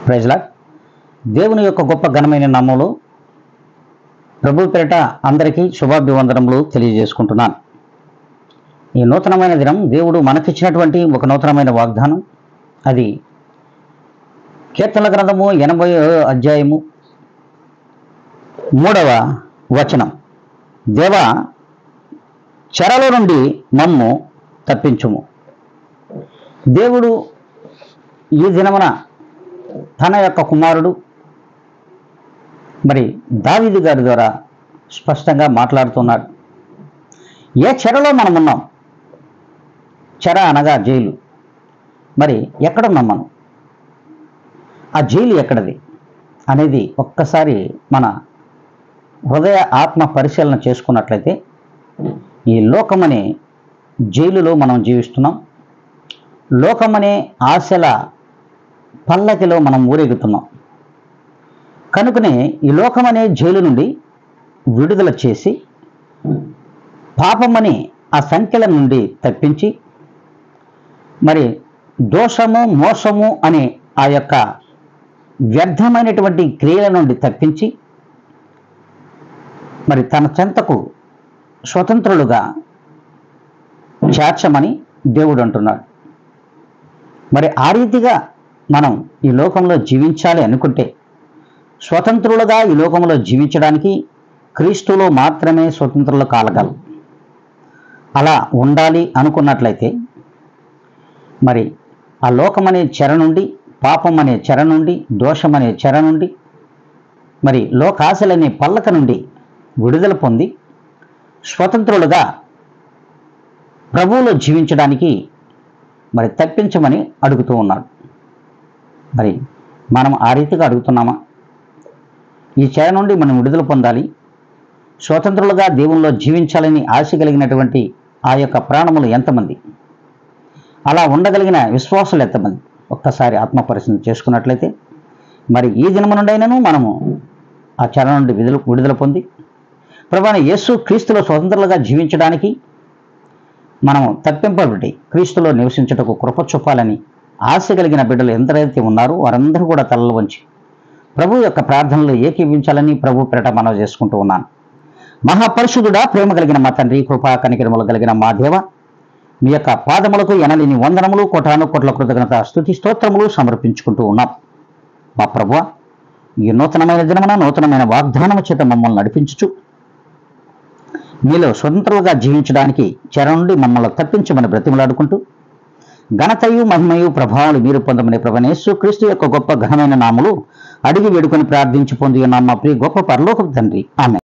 Praise lord. దేవుని యొక్క గొప్ప ఘనమైన నామములో ప్రభు పేరిట అందరికీ శుభాభివందనములు తెలియజేసుకుంటున్నాను. ఈ నూతనమైన దినం దేవుడు మనకిచ్చినటువంటి ఒక నూతనమైన వాగ్దానం. అది కీర్తనల గ్రంథము 80వ అధ్యాయము 3వ వచనం. దేవా, చెరలో నుండి మమ్ము తప్పించుము. దేవుడు ఈ దినమున తన యొక్క కుమారుడు మరి దావీదు గారి ద్వారా స్పష్టంగా మాట్లాడుతున్నాడు. ఏ చెరలో మనం ఉన్నాం? చెర అనగా జైలు. మరి ఎక్కడున్నాం మనం? ఆ జైలు ఎక్కడది అనేది ఒక్కసారి మన హృదయ ఆత్మ పరిశీలన చేసుకున్నట్లయితే, ఈ లోకమనే జైలులో మనం జీవిస్తున్నాం. లోకమనే ఆశల పల్లకిలో మనం ఊరేగుతున్నాం. కనుకనే ఈ లోకమనే జైలు నుండి విడుదల చేసి పాపమని ఆ సంఖ్యల నుండి తప్పించి, మరి దోషము మోసము అనే ఆ యొక్క వ్యర్థమైనటువంటి క్రియల నుండి తప్పించి, మరి తన చెంతకు స్వతంత్రులుగా చేర్చమని దేవుడు అంటున్నాడు. మరి ఆ రీతిగా మనం ఈ లోకంలో జీవించాలి అనుకుంటే, స్వతంత్రులుగా ఈ లోకంలో జీవించడానికి క్రీస్తులో మాత్రమే స్వతంత్రులు కాగలం. అలా ఉండాలి అనుకున్నట్లయితే, మరి ఆ లోకమనే చెర నుండి, పాపం అనే చెర నుండి, దోషం అనే చెర నుండి, మరి లోకాశలనే పల్లక నుండి విడుదల పొంది స్వతంత్రులుగా ప్రభువులో జీవించడానికి మరి తప్పించమని అడుగుతూ ఉన్నాడు. మరి మనం ఆ రీతిగా అడుగుతున్నామా? ఈ చెర నుండి మనం విడుదల పొందాలి, స్వతంత్రులుగా దేవుల్లో జీవించాలని ఆశ కలిగినటువంటి ఆ యొక్క ప్రాణములు ఎంతమంది? అలా ఉండగలిగిన విశ్వాసులు ఎంతమంది? ఒక్కసారి ఆత్మ పరిశీలన చేసుకున్నట్లయితే, మరి ఈ దినము నుండైనను మనము ఆ చెర నుండి విడుదల పొంది ప్రభువైన యేసు క్రీస్తులో స్వతంత్రులుగా జీవించడానికి మనము తప్పింపబడి క్రీస్తులో నివసించుటకు కృప చూపాలని ఆశ కలిగిన బిడ్డలు ఎంతరైతే ఉన్నారో వారందరూ కూడా తలలు వంచి ప్రభు యొక్క ప్రార్థనలు ఏకీవించాలని ప్రభు పేరిట మనవి చేసుకుంటూ ఉన్నాను. మహాపరిశుద్ధుడా, ప్రేమ కలిగిన మా తండ్రి, కృపా కనికరములు కలిగిన మా దేవ, మీ యొక్క పాదములకు ఎనలేని వందనములు, కోటాను కోట్ల కృతజ్ఞత స్తుతి స్తోత్రములు సమర్పించుకుంటూ ఉన్నాం. మా ప్రభువా, ఈ నూతనమైన దినమున నూతనమైన వాగ్దానము చేత మమ్మల్ని నడిపించుచు మీలో స్వతంత్రులుగా జీవించడానికి చెర నుండి మమ్మల్ని తప్పించమని బ్రతిమలాడుకుంటూ, ఘనతయు మహిమయు ప్రభావాలు మీరు పొందమని ప్రభువైన యేసు క్రీస్తు యొక్క గొప్ప ఘనమైన నామములు అడిగి వేడుకొని ప్రార్థించి పొంది ఉన్నాం మా ప్రియ గొప్ప పరలోకపు తండ్రి. ఆమేన్.